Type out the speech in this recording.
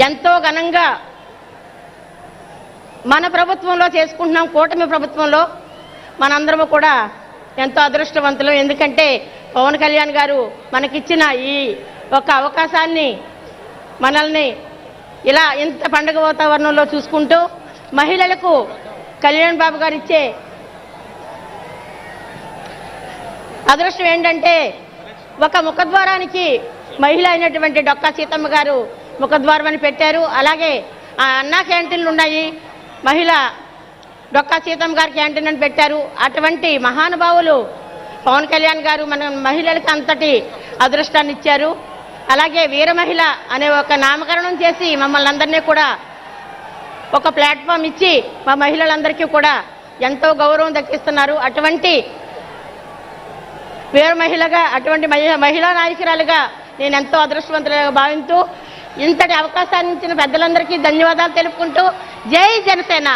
ఎంతో ఘనంగా మన ప్రభుత్వంలో చేసుకుంటున్నాం. కూటమి ప్రభుత్వంలో మనందరము కూడా ఎంతో అదృష్టవంతులు. ఎందుకంటే పవన్ కళ్యాణ్ గారు మనకిచ్చిన ఈ ఒక అవకాశాన్ని మనల్ని ఇలా ఇంత పండుగ వాతావరణంలో చూసుకుంటూ మహిళలకు కళ్యాణ్ బాబు గారు ఇచ్చే అదృష్టం ఏంటంటే ఒక ముఖద్వారానికి మహిళ అయినటువంటి డొక్కా సీతమ్మ గారు ముఖద్వారం పెట్టారు. అలాగే అన్నా క్యాంటీన్లు ఉన్నాయి, మహిళ డొక్కా సీతమ్మ గారి క్యాంటీన్ అని పెట్టారు. అటువంటి మహానుభావులు పవన్ కళ్యాణ్ గారు మన మహిళలకు అంతటి అదృష్టాన్ని ఇచ్చారు. అలాగే వీర మహిళ అనే ఒక నామకరణం చేసి మమ్మల్ని అందరినీ కూడా ఒక ప్లాట్ఫామ్ ఇచ్చి మా మహిళలందరికీ కూడా ఎంతో గౌరవం దక్కిస్తున్నారు. అటువంటి వీర మహిళగా, అటువంటి మహిళా నాయకురాలుగా నేను ఎంతో అదృష్టవంతులుగా భావిస్తూ ఇంతటి అవకాశాన్ని ఇచ్చిన పెద్దలందరికీ ధన్యవాదాలు తెలుపుకుంటూ జై జనసేన.